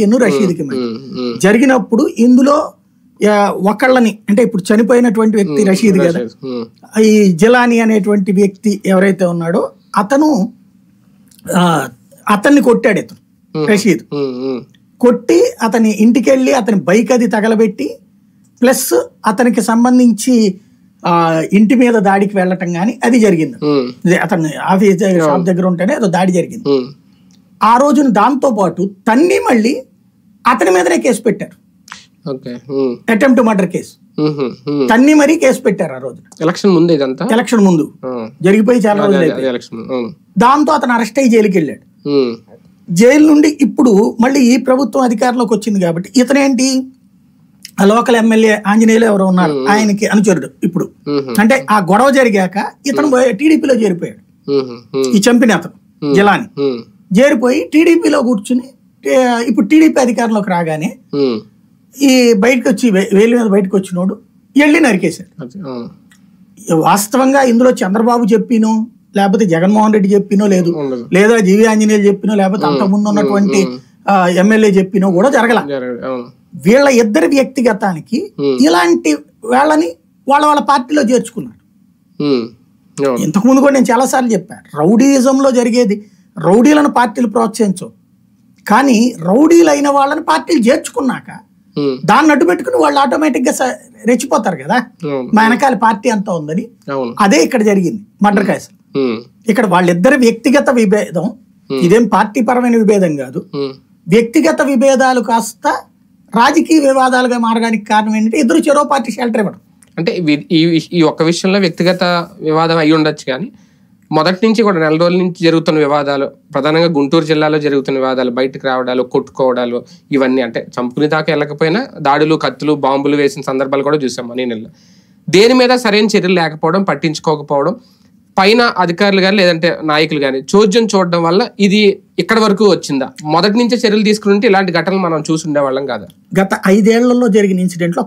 ఆయనకి రషీద్కి జరిగినప్పుడు ఇందులో ఒకళ్ళని అంటే ఇప్పుడు చనిపోయినటువంటి వ్యక్తి రషీద్ కదా, ఈ జిలానీ అనేటువంటి వ్యక్తి ఎవరైతే ఉన్నాడో అతన్ని కొట్టాడు. ఇతను రషీద్ కొట్టి అతని ఇంటికి వెళ్ళి అతని బైక్ అది తగలబెట్టి ప్లస్ అతనికి సంబంధించి ఇంటి మీద దాడికి వెళ్ళటం కానీ అది జరిగింది. అతని ఆఫీస్ షాప్ దగ్గర ఉంటేనే ఏదో దాడి జరిగింది. ఆ రోజున దాంతో పాటు తన్ని మళ్ళీ అతని మీదనే కేసు పెట్టారు, అటెంప్ట్ మర్డర్ కేసు తన్ని మరీ కేసు పెట్టారు. ఆ రోజు ఎలక్షన్ ముందు జరిగిపోయి చాలా రోజులు. దాంతో అతను అరెస్ట్ అయ్యి జైలుకి వెళ్ళాడు. జైలు నుండి ఇప్పుడు మళ్ళీ ఈ ప్రభుత్వం అధికారంలోకి వచ్చింది కాబట్టి ఇతనేంటి ఆ లోకల్ ఎమ్మెల్యే ఆంజనేయులు ఎవరో ఉన్నారు ఆయనకి అనుచరుడు. ఇప్పుడు అంటే ఆ గొడవ జరిగాక ఇతను టీడీపీలో చేరిపోయాడు. ఈ చంపిన అతను జిలాని చేరిపోయి టీడీపీలో కూర్చుని ఇప్పుడు టీడీపీ అధికారంలోకి రాగానే ఈ బయటకు వచ్చి వేలు మీద బయటకు వచ్చినోడు వెళ్ళి నరికేశాడు. వాస్తవంగా ఇందులో చంద్రబాబు చెప్పినో లేకపోతే జగన్మోహన్ రెడ్డి చెప్పినో లేదు, లేదా జీవి ఆంజనేయులు చెప్పినో లేకపోతే అంతకుముందు ఉన్నటువంటి ఎమ్మెల్యే చెప్పినో కూడా జరగల. వీళ్ళ ఇద్దరి వ్యక్తిగతానికి ఇలాంటి వాళ్ళని వాళ్ళ పార్టీలో చేర్చుకున్నారు. ఇంతకు ముందు కూడా నేను చాలాసార్లు చెప్పాను, రౌడీయిజంలో జరిగేది రౌడీలను పార్టీలు ప్రోత్సహించవు, కానీ రౌడీలు అయిన వాళ్ళని పార్టీలు చేర్చుకున్నాక దాన్ని అడ్డు పెట్టుకుని వాళ్ళు ఆటోమేటిక్ గా రెచ్చిపోతారు కదా, మా వెనకాల పార్టీ అంతా ఉందని. అదే ఇక్కడ జరిగింది మర్డర్ కేసు. ఇక్కడ వాళ్ళిద్దరి వ్యక్తిగత విభేదం, ఇదేం పార్టీ పరమైన విభేదం కాదు, వ్యక్తిగత విభేదాలు కాస్త రాజకీయ వివాదాలుగా మారడానికి కారణం ఏంటంటే ఇద్దరు చెరో పార్టీ షెల్టర్ ఇవ్వడం. అంటే ఈ ఒక్క విషయంలో వ్యక్తిగత వివాదం అయి ఉండొచ్చు, కానీ మొదటి నుంచి కూడా నెల రోజుల నుంచి జరుగుతున్న వివాదాలు, ప్రధానంగా గుంటూరు జిల్లాలో జరుగుతున్న వివాదాలు, బయటకు రావడాలు, కొట్టుకోవడాలు, ఇవన్నీ అంటే చంపుకుని దాకా వెళ్ళకపోయినా దాడులు, కత్తులు, బాంబులు వేసిన సందర్భాలు కూడా చూసాం మన నెలలో. దేని మీద సరైన చర్యలు లేకపోవడం, పట్టించుకోకపోవడం, పైన అధికారులు కానీ లేదంటే నాయకులు కానీ చోద్యం చూడడం వల్ల ఇది ఇక్కడ వరకు వచ్చిందా? మొదటి నుంచే చర్యలు తీసుకుంటే ఇలాంటి ఘటనలు మనం చూసి ఉండేవాళ్ళం కాదా? గత 5 ఏళ్లలో జరిగిన ఇన్సిడెంట్లో